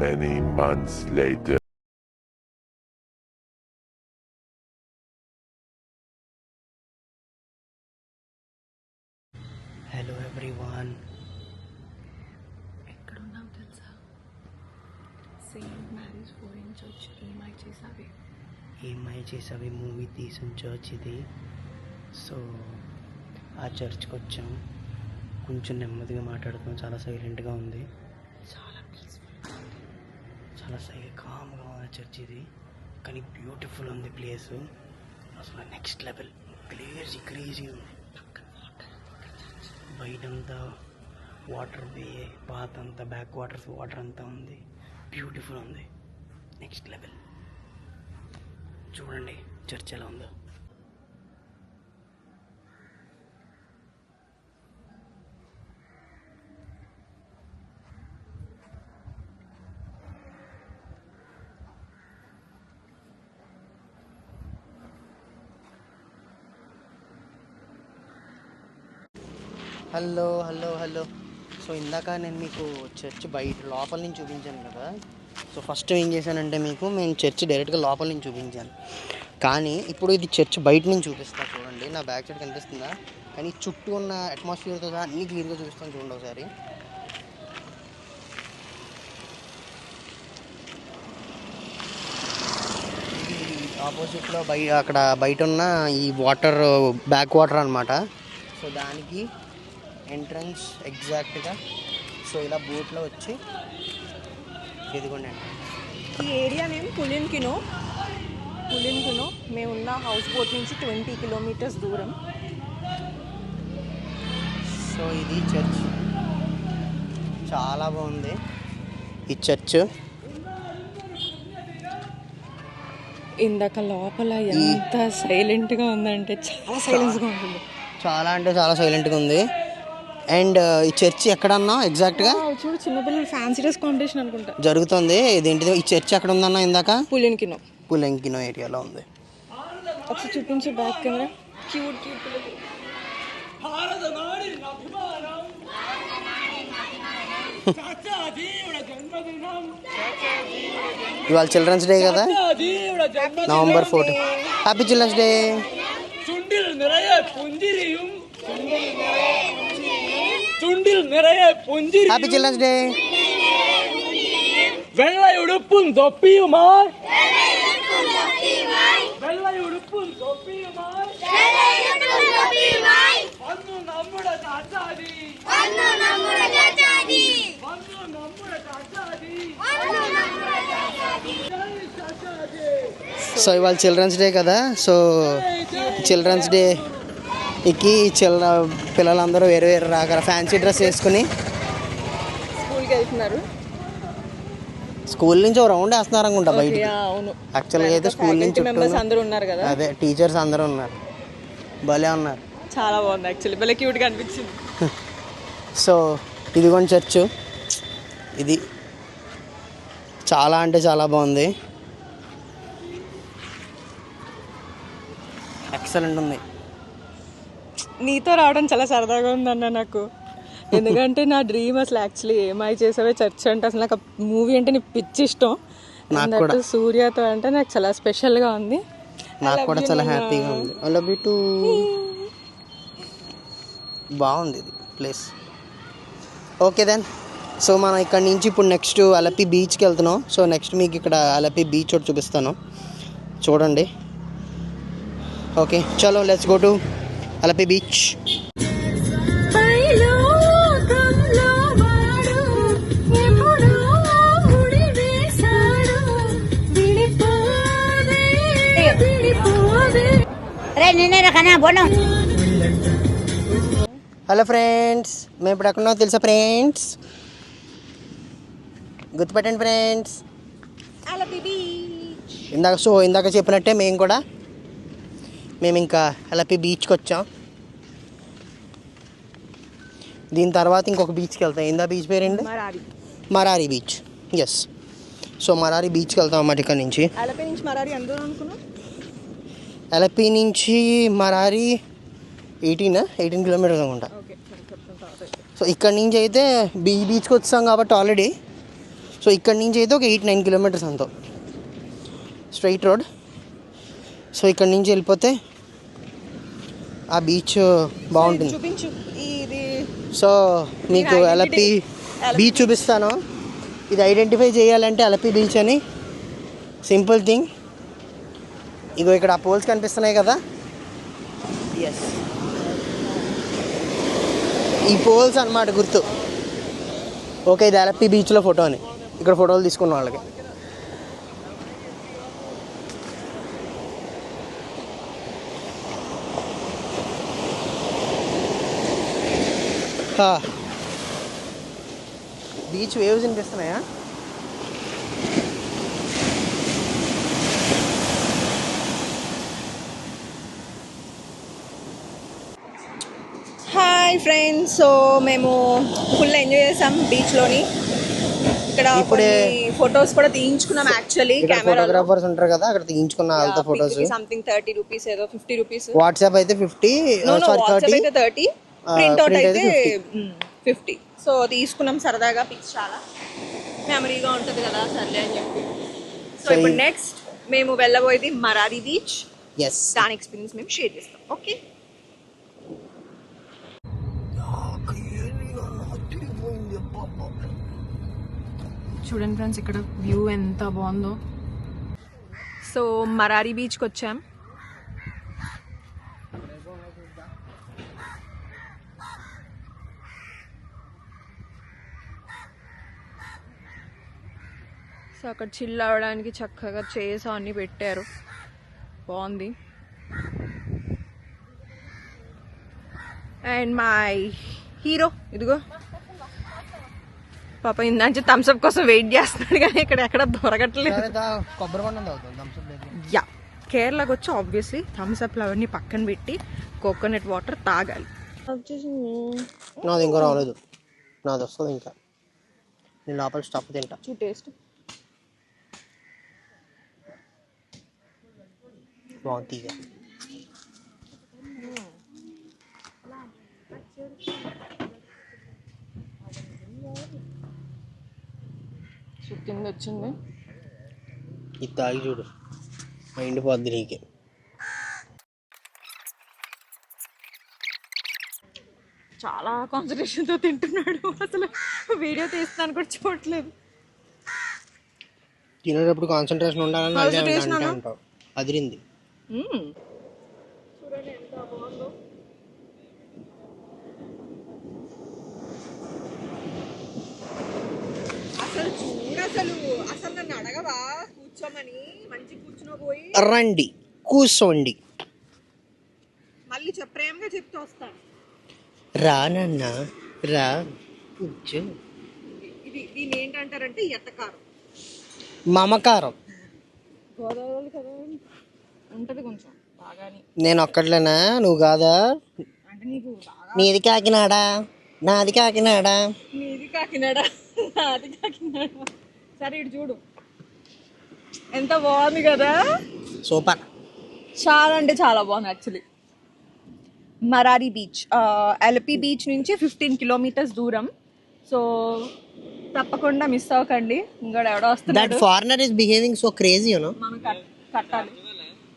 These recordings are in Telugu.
Many months later. Hello everyone. ఎక్కడున్నావు తెలుసా? సెయింట్ మ్యారీస్ ఫోరెన్ చర్చ్ ఏమై చేసావి మూవీ తీసిన చర్చ్ ఇది. సో ఆ చర్చ్కి వచ్చాం. కొంచెం నెమ్మదిగా మాట్లాడుతున్నాం. చాలా సైలెంట్గా ఉంది, చాలా పీస్ఫుల్, చాలా కామ్గా ఉన్న చర్చ్ ఇది. కానీ బ్యూటిఫుల్ ఉంది ప్లేస్. అసలు నెక్స్ట్ లెవెల్ క్రేజీ ఉంది. బయటంతా వాటర్ వే, పాత అంతా బ్యాక్ వాటర్ అంతా ఉంది. బ్యూటిఫుల్ ఉంది, నెక్స్ట్ లెవెల్. చూడండి చర్చ్ ఎలా ఉందో. హలో. సో ఇందాక నేను మీకు చర్చ్ బయట లోపల నుంచి చూపించాను కదా. సో ఫస్ట్ ఏం చేశానంటే మేము చర్చ్ డైరెక్ట్గా లోపల నుంచి చూపించాను. కానీ ఇప్పుడు ఇది చర్చ్ బయట నుంచి చూపిస్తాను. చూడండి, నా బ్యాక్ సైడ్ కనిపిస్తుందా? కానీ చుట్టూ ఉన్న అట్మాస్ఫియర్తో సహా అన్నీ క్లియర్గా చూపిస్తాను. చూడండి ఒకసారి. ఆపోజిట్లో అక్కడ బయట ఉన్న ఈ వాటర్ బ్యాక్ వాటర్ అనమాట. సో దానికి ఎంట్రన్స్ ఎగ్జాక్ట్గా. సో ఇలా బోట్లో వచ్చి ఇదిగోండి. ఈ ఏరియా నేమ్ పులిన్కినో. మేమున్న హౌస్ బోట్ నుంచి 20 కిలోమీటర్స్ దూరం. సో ఇది చర్చ్, చాలా బాగుంది ఈ చర్చ్. ఇందాక లోపల ఎంత సైలెంట్గా ఉందంటే చాలా సైలెన్స్గా ఉంటుంది. చాలా అంటే చాలా సైలెంట్గా ఉంది. అండ్ ఈ చర్చ్ ఎక్కడన్నా ఎగ్జాక్ట్గా చూడు, చిన్నపిల్లలు ఫ్యాన్సీ డ్రెస్ కాంపిటీషన్ అనుకుంటా జరుగుతుంది. ఇదేంటిది ఈ చర్చ్ ఎక్కడ ఉందన్నా? ఇందాక పులిన్కినో ఏరియాలో ఉంది. ఒకసారి చూపించు బ్యాక్ కెమెరా. క్యూట్ ఇవాళ చిల్డ్రన్స్ డే కదా, November 14. Happy children's day. Happy children's day. വെള്ളയുടുപ്പും തൊപ്പിയുമായി വന്നു നമ്മുടെ ചാച്ചാജി. సో ఇవాళ చిల్డ్రన్స్ డే కదా. సో చిల్డ్రన్స్ డే కి పిల్లలందరూ వేరే రకాల ఫ్యాన్సీ డ్రెస్ వేసుకుని స్కూల్కి వెళ్తున్నారు. స్కూల్ నుంచి ఒక రౌండ్ వేస్తున్నారు అనుకుంటా బయట. యాక్చువల్గా అయితే స్కూల్ నుంచి అందరూ ఉన్నారు కదా, అదే టీచర్స్ అందరూ ఉన్నారు. భలే ఉన్నారు, చాలా బాగుంది. యాక్చువల్లీ భలే క్యూట్గా అనిపించింది. సో ఇదిగోండి చర్చ్. ఇది చాలా అంటే చాలా బాగుంది, ఎక్సలెంట్ ఉంది. నీతో రావడం చాలా సరదాగా ఉందన్న నాకు. ఎందుకంటే నా డ్రీమ్ అసలు యాక్చువల్లీ ఏమై చేసావే చర్చ్ అంటే అసలు నాకు మూవీ అంటే నీకు పిచ్చి ఇష్టం. నాకు సూర్యతో అంటే నాకు చాలా స్పెషల్గా ఉంది. నాకు కూడా చాలా హ్యాపీగా ఉంది. I love you to. బాగుంది ఇది ప్లేస్. Okay then. సో మనం ఇక్కడ నుంచి ఇప్పుడు నెక్స్ట్ అలపి బీచ్కి వెళ్తున్నాం. సో నెక్స్ట్ మీకు ఇక్కడ అలపి బీచ్ ఒకటి చూపిస్తాను, చూడండి. ఓకే చలో, let's go to Alleppey beach. Hello friends, మేము ఇప్పుడు ఎక్కడున్నామో తెలుసా ఫ్రెండ్స్? గుర్తుపెట్టండి ఫ్రెండ్స్, ఇందాక చెప్పినట్టే మేము ఇంకా అలపి బీచ్కి వచ్చాం. దీని తర్వాత ఇంకొక బీచ్కి వెళ్తాం. ఏందా బీచ్ పేరేంటి? Marari beach. Yes. So Marari బీచ్కి వెళ్తాం అన్నమాట ఇక్కడ నుంచి. అలపి నుంచి మరారి 18 కిలోమీటర్స్ అనుకుంటా. సో ఇక్కడ నుంచి అయితే బీచ్కి వచ్చాం కాబట్టి ఆల్రెడీ. సో ఇక్కడ నుంచి అయితే ఒక 8-9 కిలోమీటర్స్ అంతా స్ట్రైట్ రోడ్. సో ఇక్కడ నుంచి వెళ్ళిపోతే ఆ బీచ్ బాగుంటుంది. చూపించు ఇది. సో మీకు అలపి బీచ్ చూపిస్తాను. ఇది ఐడెంటిఫై చేయాలంటే అలపి బీచ్ అని సింపుల్ థింగ్. ఇగో ఇక్కడ ఆ పోల్స్ కనిపిస్తున్నాయి కదా, ఎస్ ఈ పోల్స్ అన్నమాట గుర్తు. ఓకే, ఇది అలపి బీచ్లో ఫోటో అని ఇక్కడ ఫోటోలు తీసుకున్న వాళ్ళకి. బీచ్ వేవ్స్ వినిపిస్తున్నాయా? హాయ్ ఫ్రెండ్స్, సో మేము ఫుల్ ఎంజాయ్ చేసాం బీచ్లోని. ఇక్కడ ఇప్పుడే ఫొటోస్ కూడా తీయించుకున్నాం. యాక్చువల్లీ ఫోటోగ్రాఫర్స్ ఉంటారు కదా, అక్కడ తీయించుకున్న వాళ్ళతో ఫొటోస్. సంథింగ్ 30 రూపీస్ ఏదో 50 రూపీస్. వాట్సాప్ అయితే 50, సారీ 30, ప్రింట్ అవుట్ అయితే 50. సో తీసుకున్నాం సరదాగా, పిక్స్ చాలా మెమరీగా ఉంటుంది కదా, సర్లే అని చెప్పి. సో ఇప్పుడు నెక్స్ట్ మేము వెళ్ళబోయేది మరారి బీచ్. ఎస్, దాని ఎక్స్పీరియన్స్ మేము షేర్ చేస్తాం. ఓకే, చూడండి ఫ్రెండ్స్ ఇక్కడ వ్యూ ఎంత బాగుందో. సో మరారి బీచ్కి వచ్చాం. సో అక్కడ చిల్ అవ్వడానికి చక్కగా చైర్స్ అన్నీ పెట్టారు, బాగుంది. అండ్ మై హీరో ఇదిగో పాప ఇందాంచి థమ్స్అప్ కోసం వెయిట్ చేస్తున్నాడు, కానీ ఇక్కడ ఎక్కడ దొరకట్లేదు. యా, కేరళకు వచ్చి ఆబ్వియస్లీ థమ్స్అప్లు అవన్నీ పక్కన పెట్టి కోకోనట్ వాటర్ తాగాలి. నాది ఇంకా రాలేదు, నాది వస్తుంది ఇంకా. నేను లోపల స్టఫ్ తింటా. టేస్ట్ బాగుంది. కింద వచ్చింది, ఇది తాగి చూడు, మైండ్ పోద్ది నీకే. చాలా కాన్సన్ట్రేషన్తో తింటున్నాడు, అసలు వీడియో తీస్తాను కూడా చూడట్లేదు. తినేటప్పుడు కాన్సన్ట్రేషన్ ఉండాలని అంటావు. అదిరింది. చూడండి ఎంత బాగుందో. అసలు అసలు నన్ను అడగవా కూర్చోమని? మంచి కూర్చుని పోయి రండి కూర్చోండి, మళ్ళీ ప్రేమగా చెప్తూ వస్తాను. రానన్నా రా కూర్చో. దీన్ని ఏంటంటారంటే ఎట్టకారం, మమకారం. గోదావరి కదా ఉంటది కొంచెం బాగానే. నేను ఒక్కట్లేనా, నువ్వు కాదా? అంటే నీకు నీది కాకినాడ, నాది కాకినాడ. నీది కాకినాడ, నాది కాకినాడ. సరే ఇటు చూడు, ఎంత బాగుంది కదా. సూపర్, చాలా అంటే చాలా బాగుంది actually. Marari beach Alleppey beach నుంచి 15 కిలోమీటర్స్ దూరం. సో తప్పకుండా మిస్ అవ్వకండి. ఇంకా ఎవడో వస్తున్నాడు. That foreigner is behaving so crazy, you know. మనం కట్టాలి.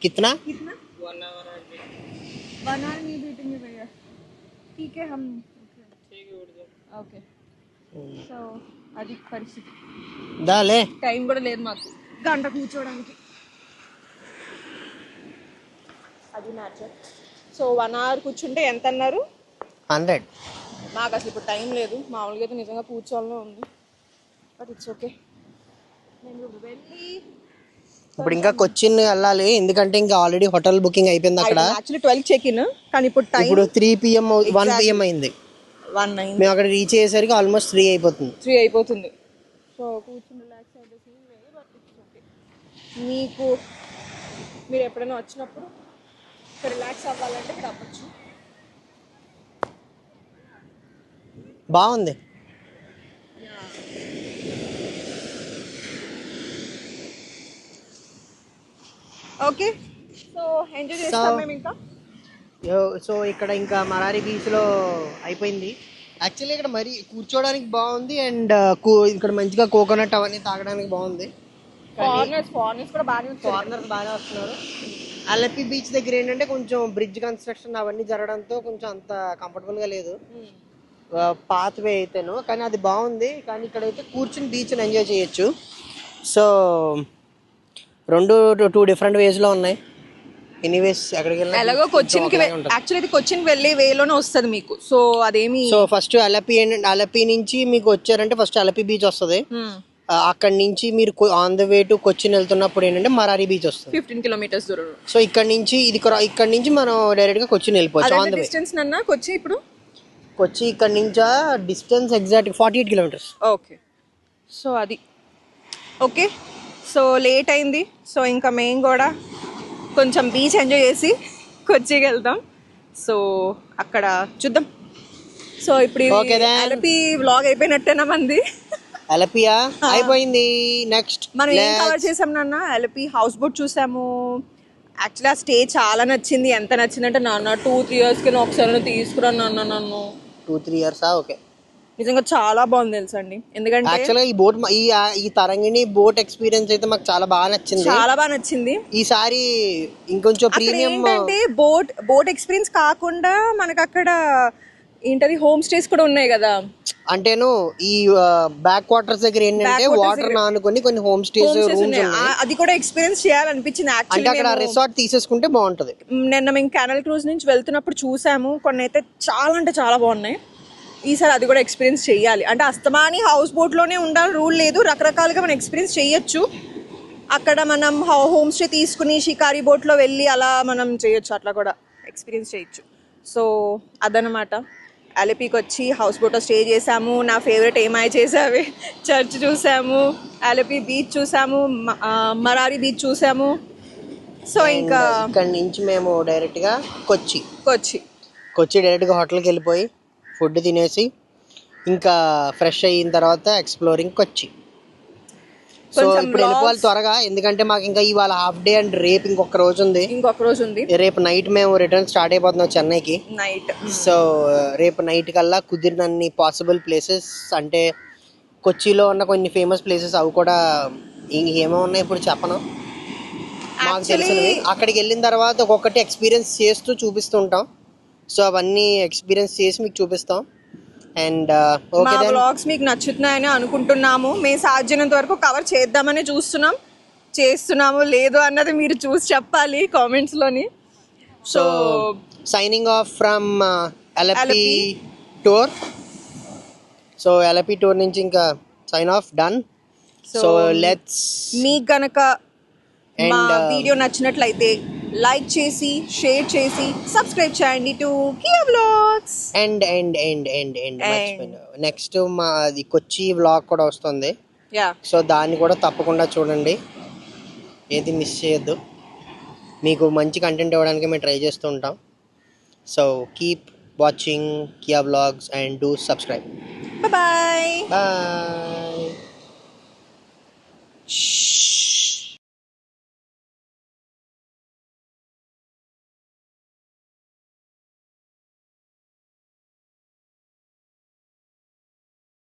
कितना 1 hour नहीं बीटेंगे भैया, ठीक है हम ఓకే. సో అది పరిస్థితి. దాలే టైం కూడా లేదు మాకు గంట కూర్చోవడానికి, అది మ్యాటర్. సో 1 hour కూర్చుంటే ఎంత అన్నారు? 100. మాకు అసలు ఇప్పుడు టైం లేదు, మామూలుగా అయితే నిజంగా కూర్చోవాలనే ఉంది, బట్ ఇట్స్ ఓకే. నేను వెళ్ళి ఇప్పుడు ఇంకా కొచ్చిన్ వెళ్ళాలి, ఎందుకంటే ఇంకా ఆల్రెడీ హోటల్ బుకింగ్ అయిపోయింది అక్కడ. యాక్చువల్లీ 12 చెక్ ఇన్, కానీ ఇప్పుడు టైం 3 PM 1 PM అయింది. 1 అయింది. మేము అక్కడ రీచ్ అయ్యేసరికి ఆల్మోస్ట్ 3 అయిపోతుంది. 3 అయిపోతుంది. సో కూర్చుని రిలాక్స్ అయ్యే సీన్ లేదు, బట్ ఇట్స్ ఓకే. మీకు మీరు ఎప్పుడైనా వచ్చినప్పుడు రిలాక్స్ అవ్వాలంటే ఇక్కడ అవ్వచ్చు. బాగుంది. ఓకే, సో ఎంజాయ్ చేస్తాం మేము ఇంకా. సో ఇక్కడ ఇంకా మరారి బీచ్లో అయిపోయింది. యాక్చువల్లీ ఇక్కడ మరి కూర్చోవడానికి బాగుంది అండ్ ఇక్కడ మంచిగా కోకోనట్ అవన్నీ తాగడానికి బాగుంది. ఫారినర్స్ కూడా బాగానే ఫారినర్స్ బాగానే వస్తున్నారు. అలపి బీచ్ దగ్గర ఏంటంటే కొంచెం బ్రిడ్జ్ కన్స్ట్రక్షన్ అవన్నీ జరగడంతో కొంచెం అంత కంఫర్టబుల్గా లేదు పాత్వే అయితేను, కానీ అది బాగుంది. కానీ ఇక్కడైతే కూర్చుని బీచ్ని ఎంజాయ్ చేయొచ్చు. సో 2 డిఫరెంట్ వేస్లో ఉన్నాయి. ఎనీవేస్ ఎక్కడికి వెళ్ళినా ఎలాగో కొచ్చిన్కి యాక్చువల్లీ ఇది కొచ్చిన్కి వెళ్ళే వేలోనే వస్తుంది మీకు. సో అదేమి సో ఫస్ట్ అలపి నుంచి మీకు వచ్చారంటే ఫస్ట్ అలపి బీచ్ వస్తుంది. అక్కడ నుంచి మీరు on the way to Cochin వెళ్తున్నప్పుడు ఏంటంటే మరారి బీచ్ వస్తుంది 15 కిలోమీటర్స్ దూరం. సో ఇక్కడ నుంచి మనం డైరెక్ట్ గా కొచ్చిన్ వెళ్ళిపోవచ్చు ఆన్ ద వే. డిస్టెన్స్ నన్నా కొచ్చి ఇప్పుడు కొచ్చి ఇక్కడ నుంచి distance exact 48 kilometres. Okay so అది ఓకే. సో లేట్ అయింది. సో ఇంకా మేము కూడా కొంచెం బీచ్ ఎంజాయ్ చేసి కొచ్చికి వెళ్తాం. సో అక్కడ చూద్దాం. సో ఇప్పుడు అలపి వ్లాగ్ అయిపోయినట్టేనా మంది? అలపియా అయిపోయింది. నెక్స్ట్ మనం ఏం కవర్ చేసాం నాన్న? అలపి హౌస్ బోట్ చూసాము. యాక్చువల్లీ ఆ స్టే చాలా నచ్చింది. ఎంత నచ్చిందంటే నాన్న 2-3 years కి ఒకసారి తీసుకురాను నాన్న నన్ను. 2-3 years ఓకే. నిజంగా చాలా బాగుంది తెలుసండి. ఎందుకంటే యాక్చువల్గా ఈ బోట్ ఈ తరంగిణి బోట్ ఎక్స్పీరియన్స్ అయితే మాకు చాలా బాగా నచ్చింది. చాలా బాగా నచ్చింది. ఈసారి ఇంకొంచెం ప్రీమియం ఏంటంటే బోట్ ఎక్స్పీరియన్స్ కాకుండా మనకు అక్కడ ఏంటది హోమ్ స్టేస్ కూడా ఉన్నాయి కదా. అంటేను ఈ బ్యాక్ వాటర్స్ దగ్గర ఏంటంటే వాటర్ నానుకొని కొన్ని హోమ్ స్టేస్ అది కూడా ఎక్స్పీరియన్స్ చేయాలనిపించింది. అంటే అక్కడ రిసార్ట్ తీసేసుకుంటే బాగుంటది. నిన్న మేము కెనల్ క్రూజ్ నుంచి వెళ్తున్నప్పుడు చూసాము. కొన్ని అయితే చాలా అంటే చాలా బాగున్నాయి. ఈసారి అది కూడా ఎక్స్పీరియన్స్ చేయాలి. అంటే అస్తమాని హౌస్ బోట్లోనే ఉండాలి రూల్ లేదు. రకరకాలుగా మనం ఎక్స్పీరియన్స్ చేయొచ్చు. అక్కడ మనం హోమ్ స్టే తీసుకుని షికారి బోట్లో వెళ్ళి అలా మనం చేయొచ్చు. అట్లా కూడా ఎక్స్పీరియన్స్ చేయొచ్చు. సో అదనమాట. అలపికి వచ్చి హౌస్ బోట్లో స్టే చేసాము. నా ఫేవరెట్ ఏమై చేసావి చర్చ్ చూసాము, అలపి బీచ్ చూసాము, మరారి బీచ్ చూసాము. సో ఇంకా ఇక్కడ నుంచి మేము డైరెక్ట్గా కొచ్చి డైరెక్ట్గా హోటల్కి వెళ్ళిపోయి ఫుడ్ తినేసి ఇంకా ఫ్రెష్ అయిన తర్వాత ఎక్స్ప్లోరింగ్ కొచ్చి. సో ఇప్పుడు వెళ్ళిపోవాలి త్వరగా, ఎందుకంటే మాకు ఇంకా ఇవాళ హాఫ్ డే అండ్ రేపు ఇంకొక రోజు ఉంది. రేపు నైట్ మేము రిటర్న్ స్టార్ట్ అయిపోతున్నాం చెన్నైకి నైట్. సో రేపు నైట్ కల్లా కుదిరినన్ని పాసిబుల్ ప్లేసెస్, అంటే కొచ్చిలో ఉన్న కొన్ని ఫేమస్ ప్లేసెస్ అవి కూడా ఏమో ఉన్నాయి ఇప్పుడు చెప్పను, మాకు తెలిసినవి. అక్కడికి వెళ్ళిన తర్వాత ఒక్కొక్కటి ఎక్స్పీరియన్స్ చేస్తూ చూపిస్తుంటాం. సో అవన్నీ ఎక్స్పీరియన్స్ చేసి మీకు చూపిస్తాం. అండ్ మా వ్లాగ్స్ మీకు నచ్చుతున్నాయని అనుకుంటున్నాము. మేము సాధ్యమైనంత వరకు కవర్ చేద్దామని చేస్తున్నాము లేదు అన్నది మీరు చూసి చెప్పాలి కామెంట్స్ లోని. So signing off from Alleppey tour. So Alleppey tour నుంచి ఇంకా sign off done. So let's మీకు గనక మా వీడియో నచ్చినట్లయితే లైక్ చేసి షేర్ చేసి సబ్స్క్రైబ్ చేయండి to Kia vlogs. And next మాది కొచ్చి వ్లాగ్ కూడా వస్తుంది. సో దాన్ని కూడా తప్పకుండా చూడండి, ఏది మిస్ చేయొద్దు. మీకు మంచి కంటెంట్ ఇవ్వడానికి మేము ట్రై చేస్తూ ఉంటాం. So keep watching Kiya vlogs and do subscribe. Bye. Bye.